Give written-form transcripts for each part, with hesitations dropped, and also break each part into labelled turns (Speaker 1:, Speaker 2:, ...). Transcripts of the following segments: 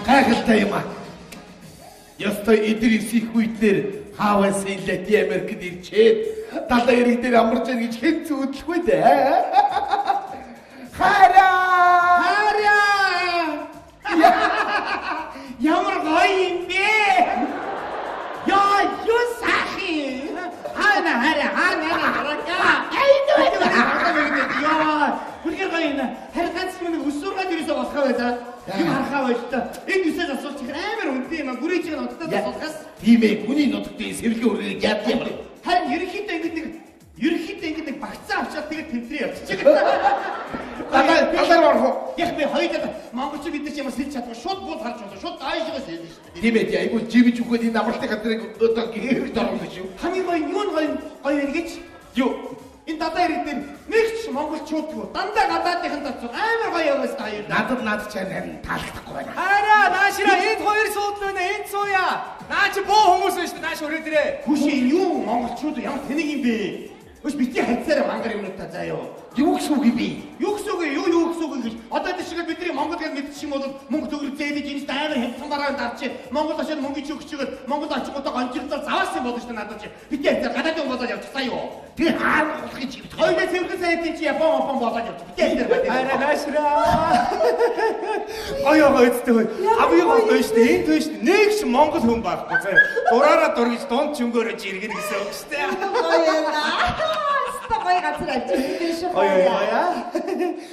Speaker 1: Гайхалтай юм аа. Ёстой эдгээр их үеднэр хааваас илээд Америкт ирчээд далаа ирэг дээр амарч яа гэж хэн зүүдлэхгүй дээ. Хараа! Ямар гоё юм бэ? Яа, юу сахи? Хана хараа. Яа, бүргээр гоё юм. Харин ганц минь өсвөргад ирээсээ болохоо байлаа. Энэ харахаа байлаа. Энэ үсээс асуулт их амар үнэтэй юм аа. Бүрээжийг нь удаа асуулгаас. Тийм ээ, хүний нутгийн сэргийн үргийг яад юм бэ? Харин ерөнхийдөө нэг багцаа авчаад тэгээд тэмдрээ явчих. Далаар орох уу? Яг би хоёулаа монголчууд бид нар ч ямар сэлж чадвар шууд бууд харж байна. Шууд аашгаа сэлж шүү дээ. Тийм ээ, айгуу живж өгөхөд энэ амралтын газрыг одоо гэрэг дөрвөл шүү. Хамгийн гоё юм гэж юу? Энэ далаа ирээдээ нэг ч монголчууд юу дандаа гадаадынхан дацсан амар гоё яваас таа. Надад чань харин таалагдахгүй байна. Хараа, наашира энд хоёр суудлаа нэ, энд сууя. Наа чи боо хүмүүс байна шүү дээ. Нааш өрөө дээрээ. Хүши энэ юу монголчууд ямар тэнэг юм бэ? Өш бити хайцаараа мангар юмнуудаа заа юу. Юу гэсэн үг юм бэ? Юу гэсэн үг гэж. Одоо тийшээ бидний Монгол гэж мэдчих юм бол мөнгө төгрөг зээлж энэ амар хямдхан бараанд авчи. Монгол очоод мөнгө чи өгчөөгөл Монгол очингуудаа гонжирдал заваасан болно шүү дээ надад чи. Бити хайцаар гадаадын болоод явчихсан юу. Тэр хаалгах гэж бит. Хоёулаа цэвэрхэн сайдын чи япон болоод явчих. Бити хайцаар бат. Араа наашраа. Аяга өдтэй хөө. Хамгийн гоё шүү дээ. Энд төш нэг ч монгол хүн байхгүй заа. Дураараа дургиж дунд чөнгөөрөж иргэн гэсэн үг шүү дээ. Гоё газар авчих юм байна.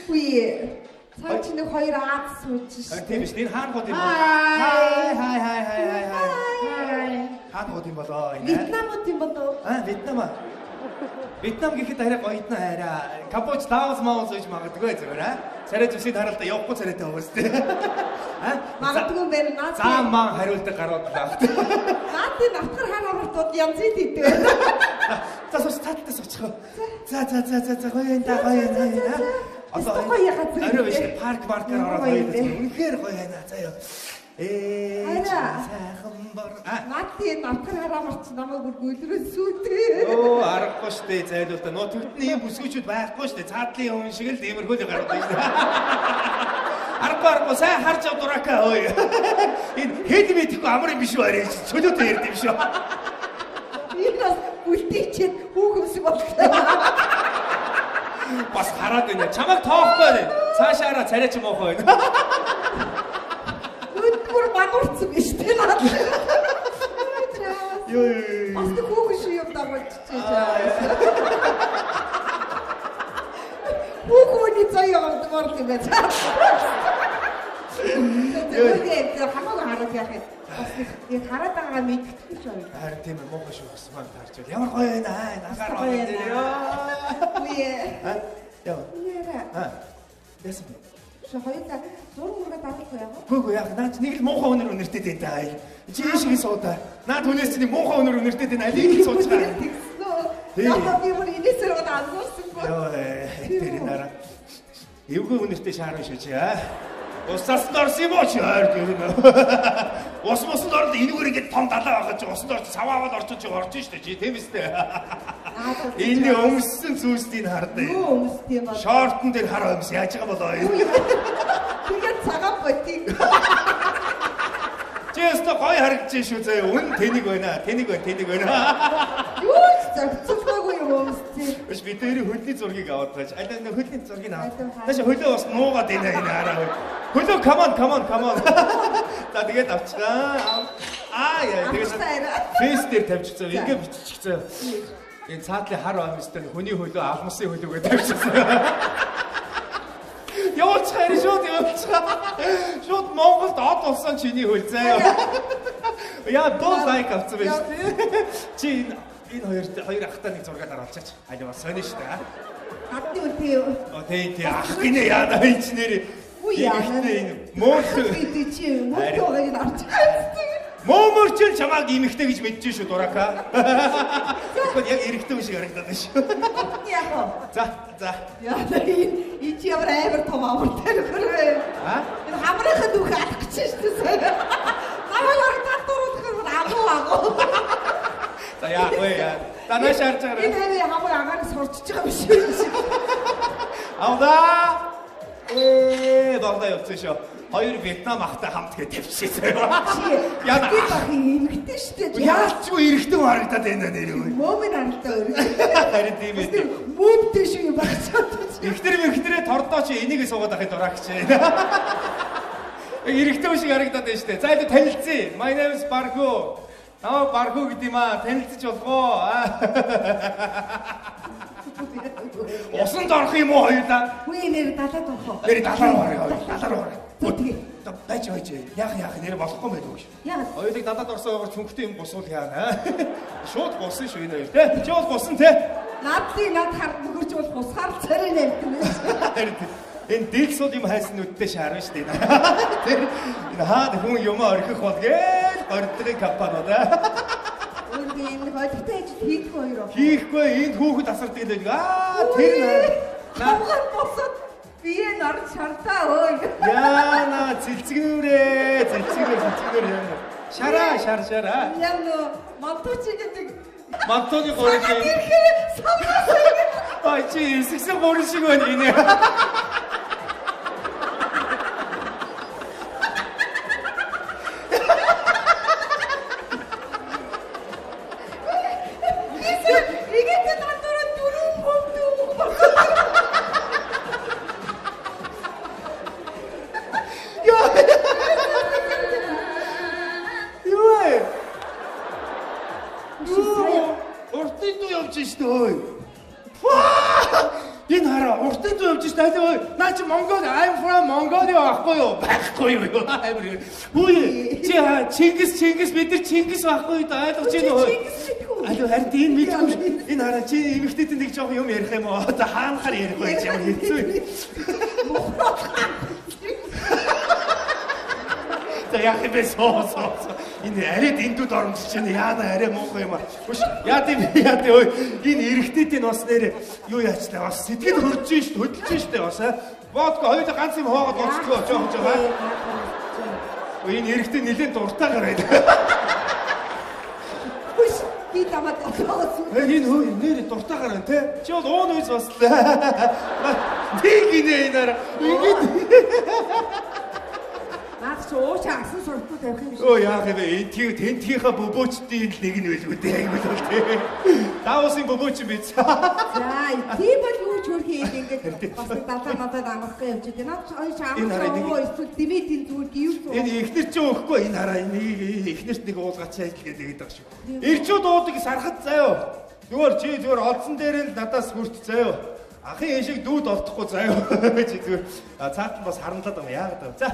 Speaker 1: Үгүй. Цаа чи нэг хоёр аад сууж шүү. Тийм биш. Энэ хаан гот юм бол. Хай. Хаан гот юм болоо. Вьетнам гот юм болоо. Вьетнам. Вьетнам гэхэд арай гоёдна арай. Камбоч таавс маус гэж магадгүй зүгээр царай зүсэд харалтаа явахгүй царайтай уустай. Магадгүй байна наад. За маань хариулдаг гарууд лаа. Наадын автар хаан авралтууд янз бүр идэв байна. За сууч тааталтаас очих. За гоё энэ гоё. Одоо гоё газар. Арай биш паркаар ороод гоё. Үнэхээр гоё байна. За ёо. Сайхан бар. Наадын автар харамарч намайг бүр гүйлрэн сүйтэй. Оо аргагүй штэ зайлуулта. Нөө төгтний юм бүсгүүчүүд байхгүй штэ. Цаадлын хүн шиг л иймэрхүү л гараад байна штэ. Аргагүй сайн харж авдураака ой. Энэ хэд мэдэхгүй амар юм биш үү арай. Чөлөөтэй ярд юм шүү. Инээс үлдээчээд хүүхэмсэг боллоо. Бас хараад байна. Чамайг тоохгүй байна. Цаашаараа царай ч моохоо байна. Бүр магурцсан биш дээ наад. Ёо. Бас тэг хүүхэн шиг юм дагуулчихжээ. Хүүхний заяа авдаг юм байна. Ёо. Хамаагүй хараад яах юм. Бас яг хараад байгаа мэдчихгүй ч байна. Харин тийм ээ муухай шүү гэсэн маань таарч байна. Ямар гоё байна аа. Нагаар гоё байна. Үе. Яа. Яа. Яасан бэ? Хоёулаа зураг мурга дарахгүй яа. Гүг яах наач нэг л муухай өнөр өнөртэй дээ даа. Чи шиг суудаа. Наад хүнээс чинь муухай өнөр өнөртэй дээ алийг сууж байгаа. Яа би бүр инээсээр анзаарсан ба. Яа тэр нара. Эвгүй өнөртэй шаарна шүү чи аа. Усаас дорс юм уу чи хайр гэх юм. Ус орд энэгээр ингэ том далаа байгаа чи усд орч саваавал орчих чи орж штэ чи тийм үстэй. Энэ өмссөн зүйлсийг хардаа. Юу өмсд юм бол шортон дээр хар өмс яаж байгаа болоо. Тэгээд цагаан ботик. Чест гоё харагдаж шүү заяа. Үн тэнийг байна. Юу зөвцөлгөөгүй юм өмстэй. Биш би дээр хөлний зургийг аваад байж. Аль нэг хөлний зургийг аваад. Тааш хөлөө бас нуугаад энэ хараа. Хөлөө come on. За тэгээд авчихаа. Яа тэгээд фейс дээр тавьчихсан. Ингээ биччихсэн. Энэ цаатлын хар амьстай хүний хөлөө алмсын хөлөөгээ тавьчихсан. Явуулчихаа шууд явуулчихаа. Шууд Монголд од болсон чиний хөл заяа. Яа доо лайк авсан байж тий. Чи энэ хоёр ахтай нэг зураг дараалчих. Аль бас сонио шүү дээ. Хатны үлтэй юу? Тий ах гинэ яа энэ нэр. Үгүй яа энэ мөөх би чи мөөхөөр нь арч. Мөмөрчл чамааг имэгтэй гэж мэдэж шүү дураака. Тэгвэл яг эрэгтэй хүн шиг харагдаад байна шүү. Яг оо. За. Яа энэ чи ямар амар том амартай нөхөрөө. Энэ хамрахад үх алах гэж шүү дээ. Намайг татварлах агуу. За яа. Танаа шаарч байгаа. Энэ хамаг агаар сурчж байгаа биш үү? Авда.
Speaker 2: болоо явсан шүү. Хоёр Вьетнам ахтай хамт гээд тавьчихсан.
Speaker 3: Яна. Би бах эмэгтэй шүү дээ.
Speaker 2: Яалчгүй эрэгтэй харагдаад байна нэрээ.
Speaker 3: Мөмин харагдаа өөр.
Speaker 2: Харин тийм ээ.
Speaker 3: Мөвтэй шиг багцаад.
Speaker 2: Ихтэрээ тордоо чи энийг суугаад ахын дураагч. Эрэгтэй шиг харагдаад байна шүү дээ. За энэ танилцъя. My name is Barku. Барху гэдэг юм аа, танилцж болох уу? Усан дорох юм уу хоёулаа?
Speaker 3: Үгүй нэр далаад орох уу?
Speaker 2: Нэр далаар орё. Тэгээ. Байж. Яах нэр болохгүй байдаг шүү.
Speaker 3: Яа.
Speaker 2: Хоёулыг далаад орсоогоор цүнхтэй юм босвол яана. Шууд босон шүү энэ хоёр те. Чи бол босон те.
Speaker 3: Над хард мөхөрч бол бусгаар царай нэмтэн.
Speaker 2: Энэ дилс бол юм хайсан нүдтэй шаарна шүү дээ. Энэ хаад хүн юм орхих бол гээл ордгийн компаниуд аа.
Speaker 3: Үнэн энэ hodтой ажил хийхгүй хоёр.
Speaker 2: Хийхгүй энд хүүхэд асардаг л байдаг. Тэр
Speaker 3: хамгаан босоод бие нарч шартаа ой.
Speaker 2: Яна цэлцгнүүрээ яана. Шараа.
Speaker 3: Яа нөө мантууч гэдэг
Speaker 2: мантууны горил.
Speaker 3: ирэхээр самнасаа.
Speaker 2: Ай чи эсгсэн горил шиг байна энэ. I'm from Mongolia байхгүй юу? Үгүй Чингис бид нар Чингис байхгүй да ойлгож байна уу? Алуу харин энэ мэдгүй энэ хараа чи эмэгтэйтэй нэг жоох юм ярих юм уу? Одоо хаанахаар ярих вэ чи ямар хэцүү. За яах вэ соо. Энэ арайд эндүүд оромжч чинь яана арай муухай юм аа. Хүш яа тийм ой энэ эрэгтэйтэй бас нэр юу яачлаа бас сэтгэл хөрж шít хөдөлж шít бас аа. Водка хоёулаа ганц юм хоогод болчихлоо жоох жаа. Энэ эрэгтэй нэлээд дуртаагаар байна.
Speaker 3: Хүш би тамад олоогоос.
Speaker 2: Энэ хөө нэр дуртаагаар байна те. Чи бол уун үйс баслаа. Тийг инээ инаар. Ингээд
Speaker 3: Наач ууч агсан суртуу тавих юм шиг.
Speaker 2: Оо яах вэ? Тентгийнхаа бөбөөчдийн нэг нь байлгүй дээ. Айгуул бол тий. Даосын бөбөөч юм биз.
Speaker 3: За, тийм бол юу ч хөрхий ингээд бас далаа амархгүй явж байгаа. Наач ойч амархгүй эсвэл димитийн зүгээр гівс.
Speaker 2: Энэ ихнэр чи өгөхгүй энэ хараа энэ ихнэрт нэг уулгач ажил гэдэг байгаа шүү. Ирчүүд уудаг сархад заяо. Зүгээр олдсон дээр л надаас хүрт заяо. Ахын шиг дүүд олдохгүй заяо. Чи зүгээр цаатан бас харамлаад байгаа яагаад вэ? За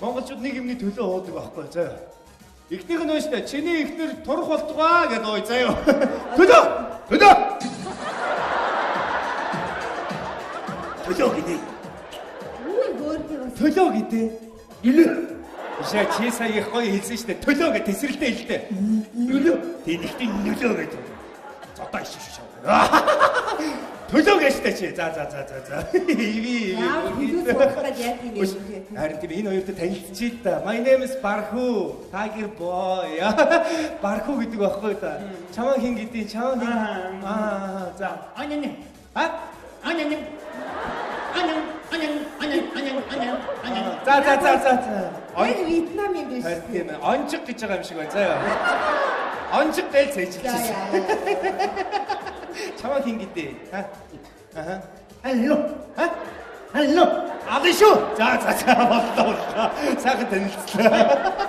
Speaker 2: монголчууд нэг юмний төлөө уудаг байхгүй заяа. Ихнийх нь өштэй чиний ихнэр турах болтугай гэдэг ой заяа. Төлөө. Төлөө гэдэг.
Speaker 3: Үгүй хөөрхий.
Speaker 2: Төлөө гэдэг. Илээ. Ишээ чи сая их гоё хэлсэн шүү дээ. Төлөө гэдэг тесрэлтэй хэлдэг. Төлөө. Тэнийхтийн нөлөө гэдэг. Зодоо ишээ шүү. Төлөө гэжтэй чи. За.
Speaker 3: Яа, төлөө сурахад яах юм бэ?
Speaker 2: Харин тийм энэ хоёртой танилцчихъя л да. My name is Barku. Tiger boy. Barku гэдэг байхгүй да. Чамаа хин гэдэг чамаа хин. За.
Speaker 1: Анин.
Speaker 2: За.
Speaker 3: Энэ Вьетнам юм биш.
Speaker 2: Харин тийм онцог гэж байгаа юм шиг байна заяа. Онцог дээл цэжлээ. Чамаа хин гэдэг.
Speaker 1: Алло.
Speaker 2: Алишо. За. Боллоо. Сайхан танилцлаа.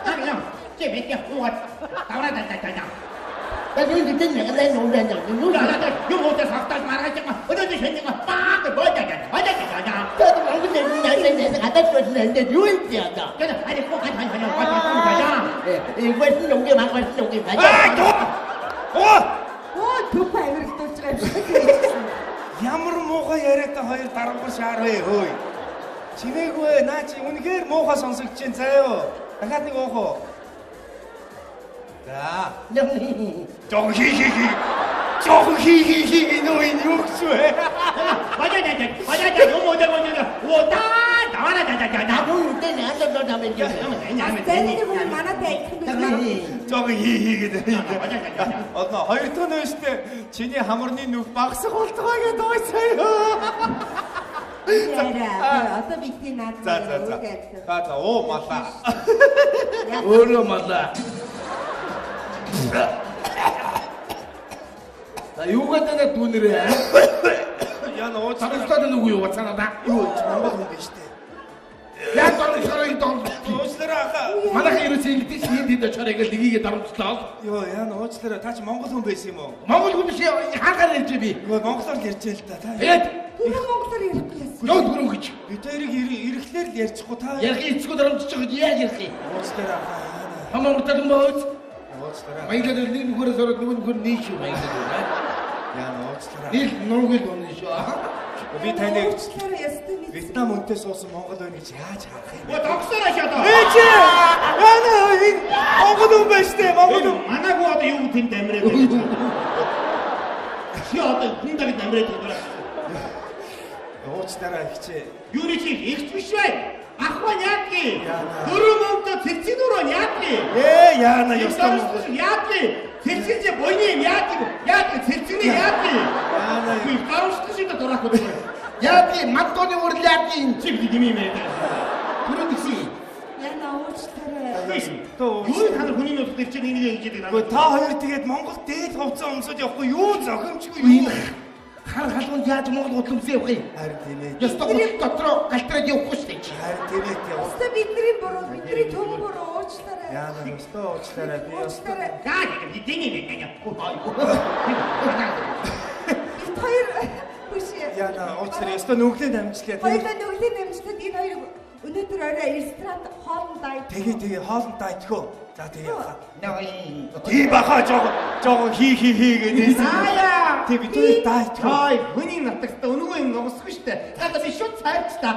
Speaker 1: Алло. Чи бид яах тавраа. Тэгвэл бид нэг нүрэн юу өдөр сартал маргаж байгаа. Өдөр шинэ баа боожаа. Тэгээд мөнгө надад төлөндөө юу юм яа. Тэгээд ари фокат
Speaker 3: Төв авирдуулж байгаа юм.
Speaker 2: Ямар муухай яриад та хоёр дарамгар шаарвэ хөөе. Чимээгүй наа чи үнэхээр муухай сонсогч чинь заяо. Дахиад нэг уух уу? За. Жог хи нөө энэ юу гэж вэ?
Speaker 1: Бажаа юм уу да.
Speaker 3: Тэнийг бол манайтай адилхан.
Speaker 2: Жог хи гэдэг. Одоо хоёр дахь нь өштэй чиний хамарны нүх багсах болтгоо гэдээ ойцоо.
Speaker 3: Одоо бидний наад.
Speaker 2: За оо малаа.
Speaker 1: Өөрөө малаа. Юу гэдэг дүүнэрээ?
Speaker 2: Яна ууч
Speaker 1: Тархтаад нүг юу цаанаа?
Speaker 2: юу Монгол хүн биш дээ.
Speaker 1: Яа дөрөв дон.
Speaker 2: Уучлаарай ахаа.
Speaker 1: Манайх ерөөс ингэдэж хийдэд очорыг л нэгийг дарамтлаа.
Speaker 2: Йоо яна уучлаарай. Та ч Монгол хүн байсан юм уу?
Speaker 1: Монгол хүн биш хаагаар ярьж би.
Speaker 2: Йоо монголоор л ярьж байл та.
Speaker 1: Тэгээд
Speaker 3: Түрүү монголоор ярихгүй яасан.
Speaker 1: ёо түрүү гэж.
Speaker 2: Бид хоёрыг ирэхлээр л ярьчихгүй та.
Speaker 1: Ярих эцгүүд дарамтж байгаа яаж ярих юм?
Speaker 2: Уучлаарай ахаа.
Speaker 1: Хамауртад юм бооч.
Speaker 2: Уучлаарай.
Speaker 1: Баялаг нэг нүгээр сороод нүгээр нийш юм баялаг.
Speaker 2: Яна уучлаарай.
Speaker 1: Ил нургэл болно шүү.
Speaker 2: Би таныг
Speaker 3: Уучлаарай ястаа би.
Speaker 2: Вьетнам үнтэй суусан монгол байна гэж яаж харах юм?
Speaker 1: Оо тогсороо шатаа.
Speaker 2: Ээч! Яна энэ монгол хүн байж тээ монгол хүн.
Speaker 1: Манайгүй одоо юу тэнд амираад байна. Чи одоо хүн дагд амираад байна.
Speaker 2: Уучлаарай хичээ.
Speaker 1: Юуны чи ихч биш бай. Ах маань яах гээ? Дөрөв мөнгө цэцэн дөрөв яах гээ?
Speaker 2: Яна ёстой монгол.
Speaker 1: Яах гээ? Цэцэн боёны яах гээ? Яах гээ? Цэцэний яах гээ?
Speaker 2: Яна
Speaker 1: Би гарууштай шиг дөрөх үү? Яах гээ? Мантоны урал яах гээ? Чи би юм ээ. Түрүү дixi.
Speaker 3: Яна уучлаарай.
Speaker 1: Юу та нар хүний нутагт ирж байгаа энийг ингэж
Speaker 2: Гэхдээ та хоёр тэгээд Монгол дээд хувцас өмсөж явахгүй юу зохимжгүй юу?
Speaker 1: хар халуун яаж Монгол гутлымсан явах юм?
Speaker 2: Харин тийм ээ.
Speaker 1: Ястаа дотроо галтраад явахгүй шүү дээ.
Speaker 2: Харин тийм ээ.
Speaker 3: Ястаа бидний буруу, бидний төв буруу уучлаарай.
Speaker 2: Яна ёстой уучлаарай. Би ёстой.
Speaker 1: Гаа бидний нэг яг.
Speaker 3: Бид хоёр хүш.
Speaker 2: Яна уучлаарай. Ёстой нүглийн амжилт.
Speaker 3: Хоёулаа нүглийн амжилтад энэ хоёр өнөөдөр орой ресторан хоолндаа
Speaker 2: Тэгээ хоолндоо идэх үү? За тэгээ яваа.
Speaker 1: Наа.
Speaker 2: Тийм баха жоо хи гэдэг.
Speaker 1: Заяа.
Speaker 2: Тийм би тэр дайт.
Speaker 1: Хай, хүний натагт өнөөгөө юм ногсохгүй шүү дээ. Надад би шууд цайрч та.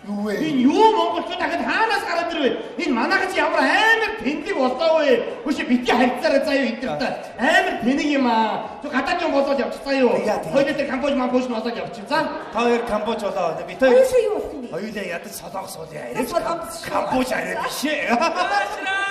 Speaker 2: Юу вэ?
Speaker 1: Энэ юу монголчууд дахиад хаанаас гараад ирвэ? Энэ манайх чи ямар амар тэндэг болоо вэ? Хүш битгий харьцаараа заяа эдэртэ. Амар тэнэг юм аа. Зү гадаад юм болоод явчихсан юу? Хоёулаа Камбож Мамбож болоод явчих. За.
Speaker 2: Та хоёр Камбож болоо. Би
Speaker 3: Хоёулаа
Speaker 2: тэр
Speaker 3: юу болсон бэ?
Speaker 2: хоёулаа ядаж солонгос бол яа.
Speaker 3: Солонгос шүү.
Speaker 2: Камбож арай биш ээ.